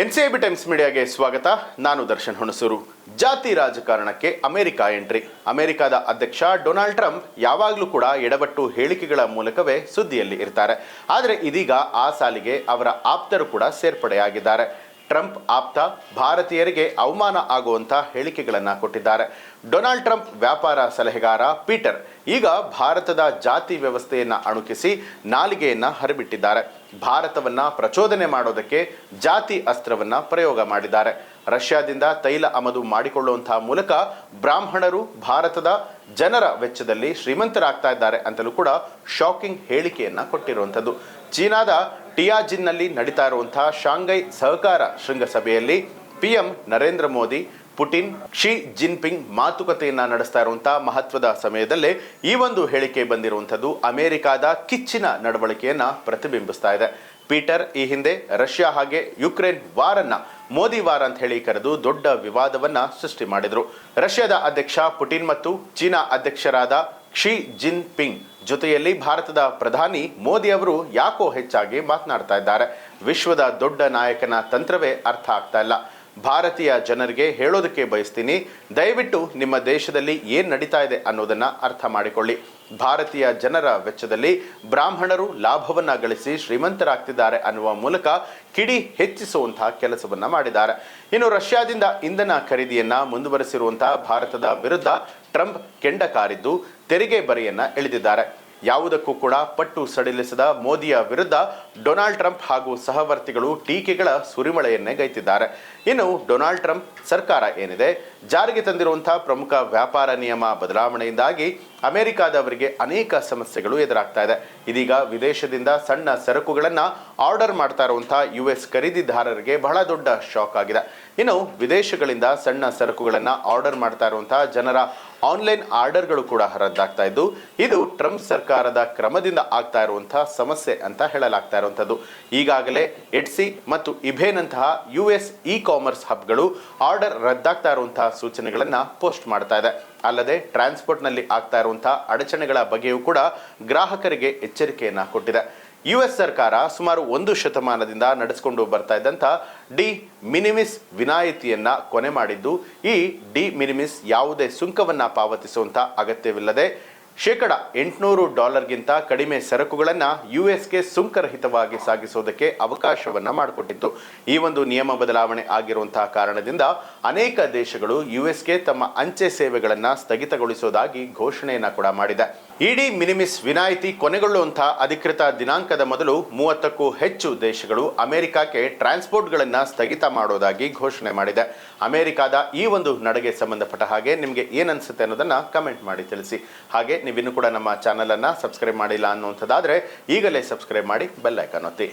NCIB times ಮೀಡಿಯಾಗೆ ಸ್ವಾಗತ. ನಾನು ದರ್ಶನ್ ಹುಣಸೂರು. ಜಾತಿ ರಾಜಕಾರಣಕ್ಕೆ ಅಮೆರಿಕ ಎಂಟ್ರಿ. ಅಮೆರಿಕದ ಅಧ್ಯಕ್ಷ ಡೊನಾಲ್ಡ್ ಟ್ರಂಪ್ ಯಾವಾಗಲೂ ಕೂಡ ಎಡವಟ್ಟು ಹೇಳಿಕೆಗಳ ಮೂಲಕವೇ ಸುದ್ದಿಯಲ್ಲಿ ಇರ್ತಾರೆ. ಆದರೆ ಇದೀಗ ಆ ಸಾಲಿಗೆ ಅವರ ಆಪ್ತರು ಕೂಡ ಸೇರ್ಪಡೆಯಾಗಿದ್ದಾರೆ. ಟ್ರಂಪ್ ಆಪ್ತ ಭಾರತೀಯರಿಗೆ ಅವಮಾನ ಆಗುವಂಥ ಹೇಳಿಕೆಗಳನ್ನು ಕೊಟ್ಟಿದ್ದಾರೆ. ಡೊನಾಲ್ಡ್ ಟ್ರಂಪ್ ವ್ಯಾಪಾರ ಸಲಹೆಗಾರ ಪೀಟರ್ ಈಗ ಭಾರತದ ಜಾತಿ ವ್ಯವಸ್ಥೆಯನ್ನು ಅಣುಕಿಸಿ ನಾಲಿಗೆಯನ್ನು ಹರಿಬಿಟ್ಟಿದ್ದಾರೆ. ಭಾರತವನ್ನ ಪ್ರಚೋದನೆ ಮಾಡೋದಕ್ಕೆ ಜಾತಿ ಅಸ್ತ್ರವನ್ನ ಪ್ರಯೋಗ ಮಾಡಿದ್ದಾರೆ. ರಷ್ಯಾದಿಂದ ತೈಲ ಆಮದು ಮಾಡಿಕೊಳ್ಳುವಂತಹ ಮೂಲಕ ಬ್ರಾಹ್ಮಣರು ಭಾರತದ ಜನರ ವೆಚ್ಚದಲ್ಲಿ ಶ್ರೀಮಂತರಾಗ್ತಾ ಇದ್ದಾರೆ ಅಂತಲೂ ಕೂಡ ಶಾಕಿಂಗ್ ಹೇಳಿಕೆಯನ್ನ ಕೊಟ್ಟಿರುವಂಥದ್ದು. ಚೀನಾದ ಟಿಯಾಜಿನ್ನಲ್ಲಿ ನಡೀತಾ ಇರುವಂತಹ ಶಾಂಘೈ ಸಹಕಾರ ಶೃಂಗಸಭೆಯಲ್ಲಿ PM Narendra Modi Putin Xi Jinping ಮಾತುಕತೆಯನ್ನ ನಡೆಸ್ತಾ ಇರುವಂತಹ ಮಹತ್ವದ ಸಮಯದಲ್ಲೇ ಈ ಒಂದು ಹೇಳಿಕೆ ಬಂದಿರುವಂಥದ್ದು ಅಮೆರಿಕದ ಕಿಚ್ಚಿನ ನಡವಳಿಕೆಯನ್ನ ಪ್ರತಿಬಿಂಬಿಸ್ತಾ ಇದೆ. ಪೀಟರ್ ಈ ಹಿಂದೆ ರಷ್ಯಾ ಹಾಗೆ ಯುಕ್ರೇನ್ ವಾರನ್ನ ಮೋದಿ ವಾರ ಅಂತ ಹೇಳಿ ಕರೆದು ದೊಡ್ಡ ವಿವಾದವನ್ನ ಸೃಷ್ಟಿ ಮಾಡಿದ್ರು. ರಷ್ಯಾದ ಅಧ್ಯಕ್ಷ ಪುಟಿನ್ ಮತ್ತು ಚೀನಾ ಅಧ್ಯಕ್ಷರಾದ ಶಿ ಜಿನ್ಪಿಂಗ್ ಜೊತೆಯಲ್ಲಿ ಭಾರತದ ಪ್ರಧಾನಿ ಮೋದಿ ಅವರು ಯಾಕೋ ಹೆಚ್ಚಾಗಿ ಮಾತನಾಡ್ತಾ ಇದ್ದಾರೆ. ವಿಶ್ವದ ದೊಡ್ಡ ನಾಯಕನ ತಂತ್ರವೇ ಅರ್ಥ ಆಗ್ತಾ ಇಲ್ಲ. ಭಾರತೀಯ ಜನರಿಗೆ ಹೇಳೋದಕ್ಕೆ ಬಯಸ್ತೀನಿ, ದಯವಿಟ್ಟು ನಿಮ್ಮ ದೇಶದಲ್ಲಿ ಏನು ನಡೀತಾ ಇದೆ ಅನ್ನೋದನ್ನ ಅರ್ಥ ಮಾಡಿಕೊಳ್ಳಿ. ಭಾರತೀಯ ಜನರ ವೆಚ್ಚದಲ್ಲಿ ಬ್ರಾಹ್ಮಣರು ಲಾಭವನ್ನ ಗಳಿಸಿ ಶ್ರೀಮಂತರಾಗ್ತಿದ್ದಾರೆ ಅನ್ನುವ ಮೂಲಕ ಕಿಡಿ ಹೆಚ್ಚಿಸುವಂತಹ ಕೆಲಸವನ್ನ ಮಾಡಿದ್ದಾರೆ. ಇನ್ನು ರಷ್ಯಾದಿಂದ ಇಂಧನ ಖರೀದಿಯನ್ನ ಮುಂದುವರೆಸಿರುವಂತಹ ಭಾರತದ ವಿರುದ್ಧ ಟ್ರಂಪ್ ಕೆಂಡ ಕಾರಿದ್ದು ತೆರಿಗೆ ಬರೆಯನ್ನ ಎಳೆದಿದ್ದಾರೆ. ಯಾವುದಕ್ಕೂ ಕೂಡ ಪಟ್ಟು ಸಡಿಲಿಸದ ಮೋದಿಯ ವಿರುದ್ಧ ಡೊನಾಲ್ಡ್ ಟ್ರಂಪ್ ಹಾಗೂ ಸಹವರ್ತಿಗಳು ಟೀಕೆಗಳ ಸುರಿಮಳೆಯನ್ನೇ ಗೈತಿದ್ದಾರೆ. ಇನ್ನು ಡೊನಾಲ್ಡ್ ಟ್ರಂಪ್ ಸರ್ಕಾರ ಏನಿದೆ ಜಾರಿಗೆ ತಂದಿರುವಂತಹ ಪ್ರಮುಖ ವ್ಯಾಪಾರ ನಿಯಮ ಬದಲಾವಣೆಯಿಂದಾಗಿ ಅಮೆರಿಕಾದವರಿಗೆ ಅನೇಕ ಸಮಸ್ಯೆಗಳು ಎದುರಾಗ್ತಾ ಇದೆ. ಇದೀಗ ವಿದೇಶದಿಂದ ಸಣ್ಣ ಸರಕುಗಳನ್ನ ಆರ್ಡರ್ ಮಾಡ್ತಾ ಇರುವಂತಹ US ಖರೀದಿದಾರರಿಗೆ ಬಹಳ ದೊಡ್ಡ ಶಾಕ್ ಆಗಿದೆ. ಇನ್ನು ವಿದೇಶಗಳಿಂದ ಸಣ್ಣ ಸರಕುಗಳನ್ನ ಆರ್ಡರ್ ಮಾಡ್ತಾ ಇರುವಂತಹ ಜನರ ಆನ್ಲೈನ್ ಆರ್ಡರ್ಗಳು ಕೂಡ ರದ್ದಾಗ್ತಾ ಇದ್ದು ಇದು ಟ್ರಂಪ್ ಸರ್ಕಾರದ ಕ್ರಮದಿಂದ ಆಗ್ತಾ ಇರುವಂತಹ ಸಮಸ್ಯೆ ಅಂತ ಹೇಳಲಾಗ್ತಾ ಇರುವಂತದ್ದು. ಈಗಾಗಲೇ ಎಟ್ಸಿ ಮತ್ತು ಇಬೇನಂತಹ US ಇ-ಕಾಮರ್ಸ್ ಹಬ್ಗಳು ಆರ್ಡರ್ ರದ್ದಾಗ್ತಾ ಇರುವಂತಹ ಸೂಚನೆಗಳನ್ನ ಪೋಸ್ಟ್ ಮಾಡ್ತಾ ಇದೆ. ಅಲ್ಲದೆ ಟ್ರಾನ್ಸ್ಪೋರ್ಟ್ ನಲ್ಲಿ ಆಗ್ತಾ ಇರುವಂತಹ ಅಡಚಣೆಗಳ ಬಗ್ಗೆಯೂ ಕೂಡ ಗ್ರಾಹಕರಿಗೆ ಎಚ್ಚರಿಕೆಯನ್ನ ಕೊಟ್ಟಿದೆ. US ಸರ್ಕಾರ ಸುಮಾರು 1 ಶತಮಾನದಿಂದ ನಡೆಸಿಕೊಂಡು ಬರ್ತಾ ಇದ್ದಂಥ ಡಿ ಮಿನಿಮಿಸ್ ವಿನಾಯಿತಿಯನ್ನ ಕೊನೆ ಮಾಡಿದ್ದು ಈ ಡಿ ಮಿನಿಮಿಸ್ ಯಾವುದೇ ಸುಂಕವನ್ನ ಪಾವತಿಸುವಂತ ಅಗತ್ಯವಿಲ್ಲದೆ $800ಗಿಂತ ಕಡಿಮೆ ಸರಕುಗಳನ್ನ USಗೆ ಸುಂಕರಹಿತವಾಗಿ ಸಾಗಿಸೋದಕ್ಕೆ ಅವಕಾಶವನ್ನ ಮಾಡಿಕೊಟ್ಟಿತ್ತು. ಈ ಒಂದು ನಿಯಮ ಬದಲಾವಣೆ ಆಗಿರುವಂತಹ ಕಾರಣದಿಂದ ಅನೇಕ ದೇಶಗಳು USಗೆ ತಮ್ಮ ಅಂಚೆ ಸೇವೆಗಳನ್ನ ಸ್ಥಗಿತಗೊಳಿಸೋದಾಗಿ ಘೋಷಣೆಯನ್ನ ಕೂಡ ಮಾಡಿದೆ. ಇಡಿ ಮಿನಿಮಿಸ್ ವಿನಾಯಿತಿ ಕೊನೆಗೊಳ್ಳುವಂತಹ ಅಧಿಕೃತ ದಿನಾಂಕದ ಮೊದಲು 30ಕ್ಕೂ ಹೆಚ್ಚು ದೇಶಗಳು ಅಮೆರಿಕಕ್ಕೆ ಟ್ರಾನ್ಸ್ಪೋರ್ಟ್ಗಳನ್ನ ಸ್ಥಗಿತ ಮಾಡೋದಾಗಿ ಘೋಷಣೆ ಮಾಡಿದೆ. ಅಮೆರಿಕದ ಈ ಒಂದು ನಡೆಗೆ ಸಂಬಂಧಪಟ್ಟ ಹಾಗೆ ನಿಮಗೆ ಏನನ್ಸುತ್ತೆ ಅನ್ನೋದನ್ನ ಕಮೆಂಟ್ ಮಾಡಿ ತಿಳಿಸಿ. ಹಾಗೆ ನೀವಿನ್ನೂ ಕೂಡ ನಮ್ಮ ಚಾನಲ್ ಅನ್ನ ಸಬ್ಸ್ಕ್ರೈಬ್ ಮಾಡಿಲ್ಲ ಅನ್ನುವಂಥದ್ದಾದ್ರೆ ಈಗಲೇ ಸಬ್ಸ್ಕ್ರೈಬ್ ಮಾಡಿ ಬೆಲ್ ಐಕಾನ್ ಒತ್ತಿ.